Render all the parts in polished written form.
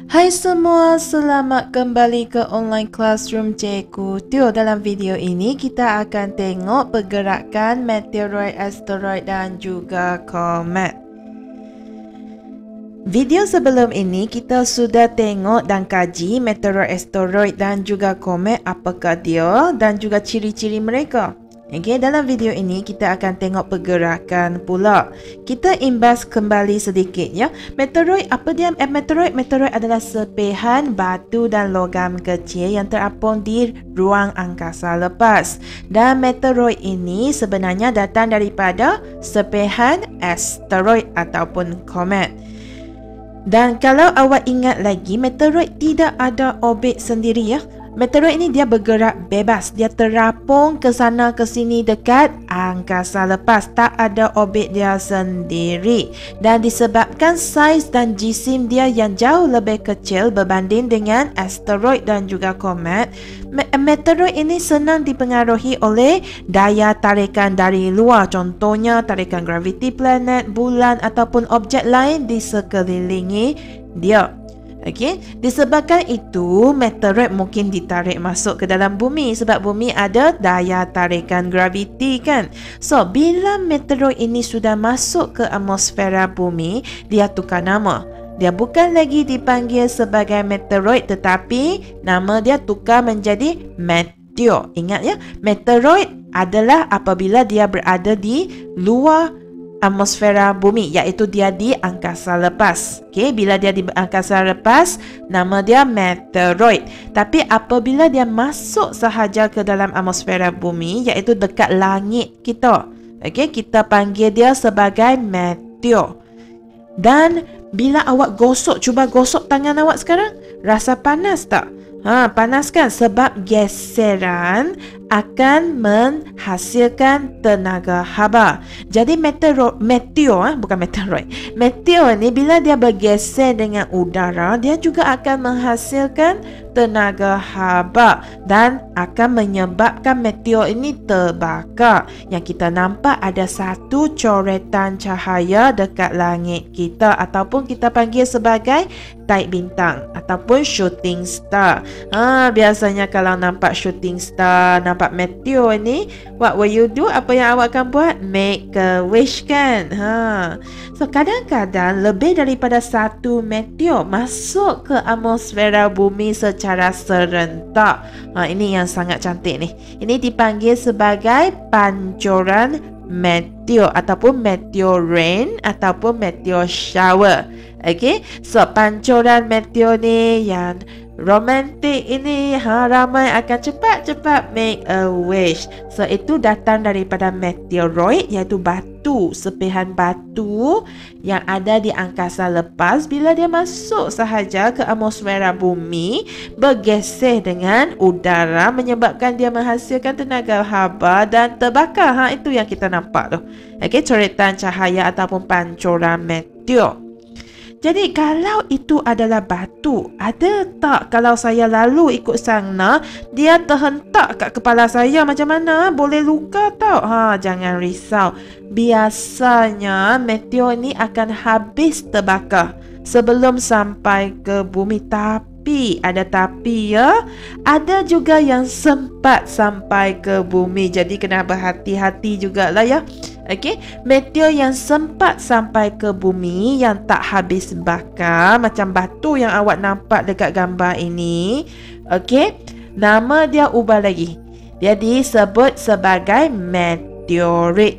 Hai semua, selamat kembali ke online classroom Cikgu Teo. Dalam video ini kita akan tengok pergerakan meteoroid, asteroid dan juga komet. Video sebelum ini kita sudah tengok dan kaji meteoroid, asteroid dan juga komet, apakah dia dan juga ciri-ciri mereka. Okey, dalam video ini kita akan tengok pergerakan pula. Kita imbas kembali sedikit ya. Meteoroid apa dia? Meteoroid adalah serpihan batu dan logam kecil yang terapung di ruang angkasa lepas. Dan meteoroid ini sebenarnya datang daripada serpihan asteroid ataupun komet. Dan kalau awak ingat lagi, meteoroid tidak ada orbit sendiri ya. Meteoroid ini dia bergerak bebas. Dia terapung ke sana ke sini dekat angkasa lepas. Tak ada orbit dia sendiri. Dan disebabkan saiz dan jisim dia yang jauh lebih kecil berbanding dengan asteroid dan juga komet, meteoroid ini senang dipengaruhi oleh daya tarikan dari luar. Contohnya tarikan graviti planet, bulan ataupun objek lain di sekelilingi dia. Okey, disebabkan itu meteoroid mungkin ditarik masuk ke dalam bumi sebab bumi ada daya tarikan graviti kan. So, bila meteoroid ini sudah masuk ke atmosfera bumi, dia tukar nama. Dia bukan lagi dipanggil sebagai meteoroid tetapi nama dia tukar menjadi meteor. Ingat ya, meteoroid adalah apabila dia berada di luar atmosfera bumi, iaitu dia di angkasa lepas. Okey, bila dia di angkasa lepas, nama dia meteoroid. Tapi apabila dia masuk sahaja ke dalam atmosfera bumi, iaitu dekat langit kita, okey, kita panggil dia sebagai meteor. Dan bila awak gosok, cuba gosok tangan awak sekarang, rasa panas tak? Panas kan? Sebab geseran akan menghasilkan tenaga haba. Jadi meteor ni bila dia bergeser dengan udara, dia juga akan menghasilkan tenaga haba dan akan menyebabkan meteor ini terbakar. Yang kita nampak ada satu coretan cahaya dekat langit kita ataupun kita panggil sebagai taik bintang ataupun shooting star. Biasanya kalau nampak shooting star, nampak meteor ni, what will you do? Apa yang awak akan buat? Make a wish kan? So kadang-kadang lebih daripada satu meteor masuk ke atmosfera bumi secara serentak. Ini yang sangat cantik ni. Ini dipanggil sebagai pancuran meteor ataupun meteor rain ataupun meteor shower. Okey, so pancuran meteor ni yang romantik ini, ramai akan cepat-cepat make a wish. So itu datang daripada meteoroid, iaitu batu, serpihan batu yang ada di angkasa lepas. Bila dia masuk sahaja ke atmosfera bumi, bergeser dengan udara menyebabkan dia menghasilkan tenaga haba dan terbakar. Itu yang kita nampak tu. Okey, coretan cahaya ataupun pancuran meteor. Jadi kalau itu adalah batu, ada tak kalau saya lalu ikut sana, dia terhentak kat kepala saya macam mana? Boleh luka tau? Jangan risau. Biasanya meteor ni akan habis terbakar sebelum sampai ke bumi. Tapi ya, ada juga yang sempat sampai ke bumi. Jadi kena berhati-hati jugalah ya. Okey, meteor yang sempat sampai ke bumi yang tak habis bakar macam batu yang awak nampak dekat gambar ini, okey, nama dia ubah lagi. Dia disebut sebagai meteorit.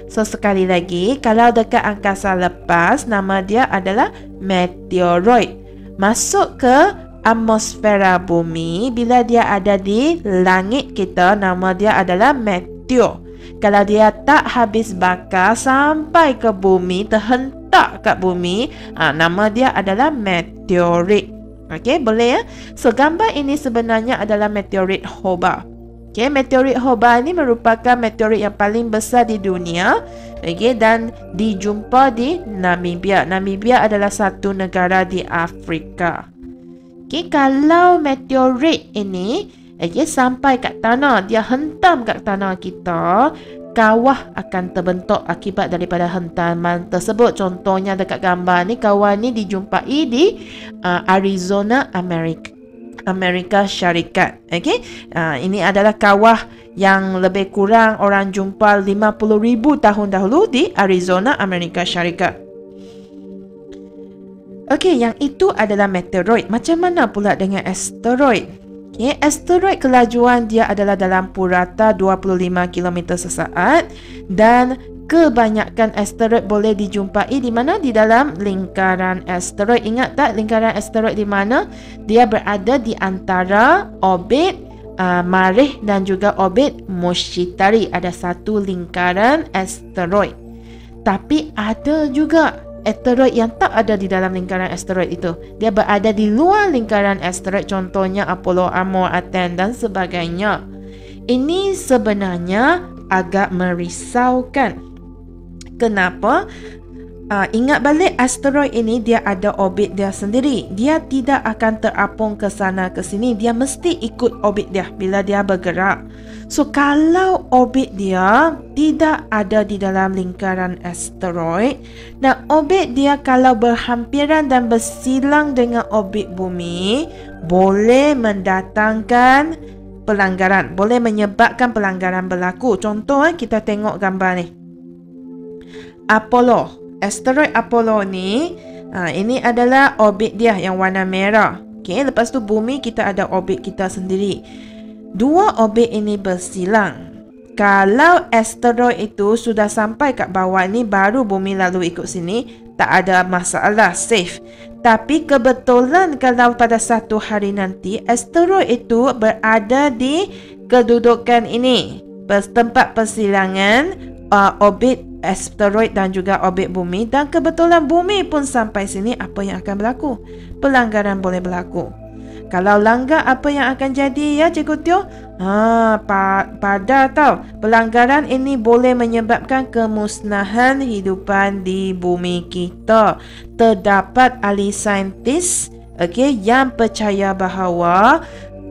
So sekali lagi, kalau dekat angkasa lepas, nama dia adalah meteoroid. Masuk ke atmosfera bumi, bila dia ada di langit kita, nama dia adalah meteor. Kalau dia tak habis bakar sampai ke bumi, terhentak kat bumi, nama dia adalah meteorit. Okey, boleh ya? So gambar ini sebenarnya adalah meteorit Hobart. Okey, meteorit Hobart ini merupakan meteorit yang paling besar di dunia. Okey, dan dijumpa di Namibia. Namibia adalah satu negara di Afrika. Okey, kalau meteorit ini sampai kat tanah, dia hentam kat tanah kita, kawah akan terbentuk akibat daripada hentaman tersebut. Contohnya dekat gambar ni, kawah ni dijumpai di Arizona, Amerika Syarikat. Okey, ini adalah kawah yang lebih kurang orang jumpa 50,000 tahun dahulu di Arizona, Amerika Syarikat. Okey, yang itu adalah meteoroid. Macam mana pula dengan asteroid? Okay, asteroid kelajuan dia adalah dalam purata 25 km sesaat dan kebanyakan asteroid boleh dijumpai di mana? Di dalam lingkaran asteroid. Ingat tak lingkaran asteroid di mana? Dia berada di antara orbit Marikh dan juga orbit Mushitari. Ada satu lingkaran asteroid. Tapi ada juga asteroid yang tak ada di dalam lingkaran asteroid itu. Dia berada di luar lingkaran asteroid, contohnya Apollo, Amor, Aten dan sebagainya. Ini sebenarnya agak merisaukan. Kenapa? Ingat balik, asteroid ini dia ada orbit dia sendiri. Dia tidak akan terapung ke sana ke sini. Dia mesti ikut orbit dia bila dia bergerak. So, kalau orbit dia tidak ada di dalam lingkaran asteroid dan orbit dia kalau berhampiran dan bersilang dengan orbit bumi, boleh mendatangkan pelanggaran, boleh menyebabkan pelanggaran berlaku. Contoh, kita tengok gambar ni. Apollo, asteroid Apollo ni, ini adalah orbit dia yang warna merah. Okay, lepas tu bumi kita ada orbit kita sendiri. Dua orbit ini bersilang. Kalau asteroid itu sudah sampai kat bawah ni, baru bumi lalu ikut sini, tak ada masalah, safe. Tapi kebetulan kalau pada satu hari nanti asteroid itu berada di kedudukan ini, tempat persilangan orbit asteroid dan juga orbit bumi, dan kebetulan bumi pun sampai sini, apa yang akan berlaku? Pelanggaran boleh berlaku. Kalau langgar, apa yang akan jadi ya Cikgu Teo? Pada tahu, pelanggaran ini boleh menyebabkan kemusnahan hidupan di bumi kita. Terdapat ahli saintis yang percaya bahawa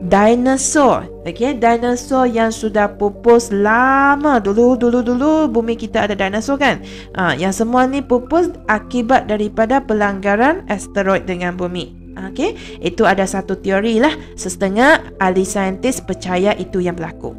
dinosaur, dinosaur yang sudah pupus lama dulu bumi kita ada dinosaur kan? Yang semua ni pupus akibat daripada pelanggaran asteroid dengan bumi. Itu ada satu teori lah. Setengah ahli saintis percaya itu yang berlaku.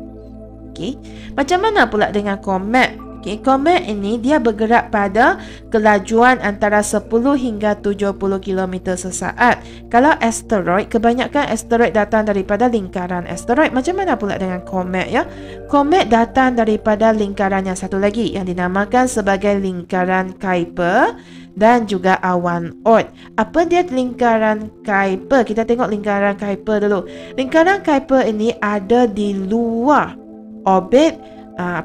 Macam mana pula dengan komet? Komet ini dia bergerak pada kelajuan antara 10 hingga 70 km sesaat. Kalau asteroid, kebanyakan asteroid datang daripada lingkaran asteroid. Macam mana pula dengan komet ya? Komet datang daripada lingkaran yang satu lagi yang dinamakan sebagai lingkaran Kuiper dan juga awan Oort. Apa dia lingkaran Kuiper? Kita tengok lingkaran Kuiper dulu. Lingkaran Kuiper ini ada di luar orbit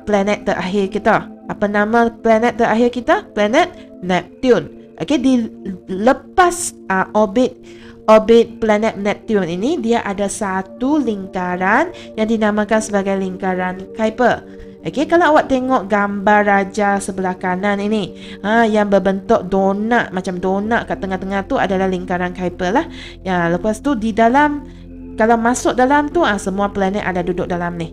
planet terakhir kita. Apa nama planet terakhir kita? Planet Neptune. Dilepas orbit planet Neptune ini, dia ada satu lingkaran yang dinamakan sebagai lingkaran Kuiper. Kalau awak tengok gambar raja sebelah kanan ini, yang berbentuk donat, macam donat kat tengah-tengah tu adalah lingkaran Kuiper lah. Ya, lepas tu di dalam, kalau masuk dalam tu, semua planet ada duduk dalam ni.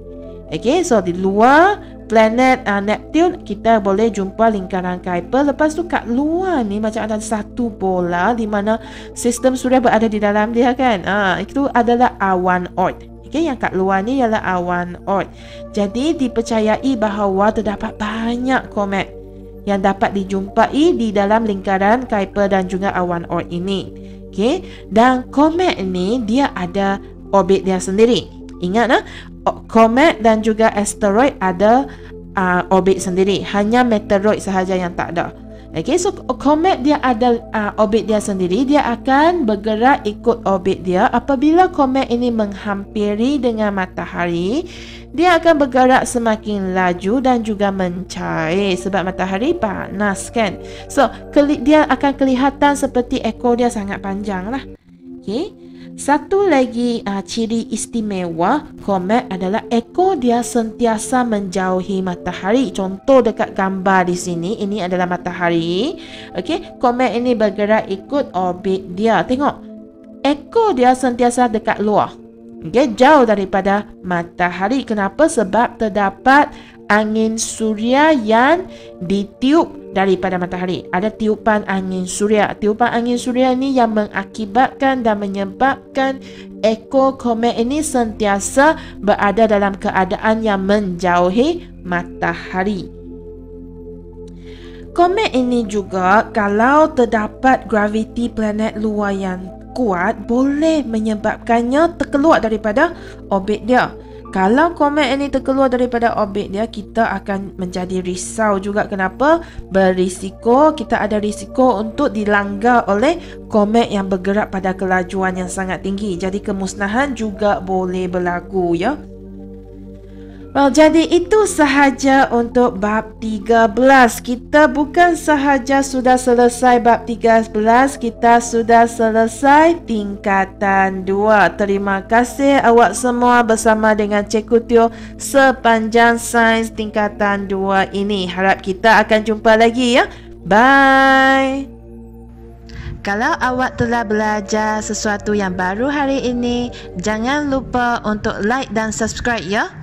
So di luar planet Neptune kita boleh jumpa lingkaran Kuiper. Lepas tu kat luar ni macam ada satu bola di mana sistem suria berada di dalam dia kan. Itu adalah awan Oort. Yang kat luar ni ialah awan Oort. Jadi dipercayai bahawa terdapat banyak komet yang dapat dijumpai di dalam lingkaran Kuiper dan juga awan Oort ini. Dan komet ini dia ada orbit dia sendiri. Ingat komet dan juga asteroid ada orbit sendiri. Hanya meteoroid sahaja yang tak ada. So komet dia ada orbit dia sendiri. Dia akan bergerak ikut orbit dia. Apabila komet ini menghampiri dengan matahari, dia akan bergerak semakin laju dan juga mencair sebab matahari panas kan. So dia akan kelihatan seperti ekor dia sangat panjang lah. Satu lagi ciri istimewa komet adalah ekor dia sentiasa menjauhi matahari. Contoh dekat gambar di sini, ini adalah matahari. Komet ini bergerak ikut orbit dia. Tengok, ekor dia sentiasa dekat luar. Jauh daripada matahari. Kenapa? Sebab terdapat angin suria yang ditiup daripada matahari. Ada tiupan angin suria. Tiupan angin suria ini yang mengakibatkan dan menyebabkan ekor komet ini sentiasa berada dalam keadaan yang menjauhi matahari. Komet ini juga kalau terdapat graviti planet luar yang kuat boleh menyebabkannya terkeluar daripada orbit dia. Kalau komet ini terkeluar daripada orbit dia, kita akan menjadi risau juga. Kenapa? Berisiko, kita ada risiko untuk dilanggar oleh komet yang bergerak pada kelajuan yang sangat tinggi. Jadi kemusnahan juga boleh berlaku ya. Well, jadi itu sahaja untuk bab 13. Kita bukan sahaja sudah selesai bab 13, kita sudah selesai tingkatan 2. Terima kasih awak semua bersama dengan Cikgu Teo sepanjang sains tingkatan 2 ini. Harap kita akan jumpa lagi ya. Bye. Kalau awak telah belajar sesuatu yang baru hari ini, jangan lupa untuk like dan subscribe ya.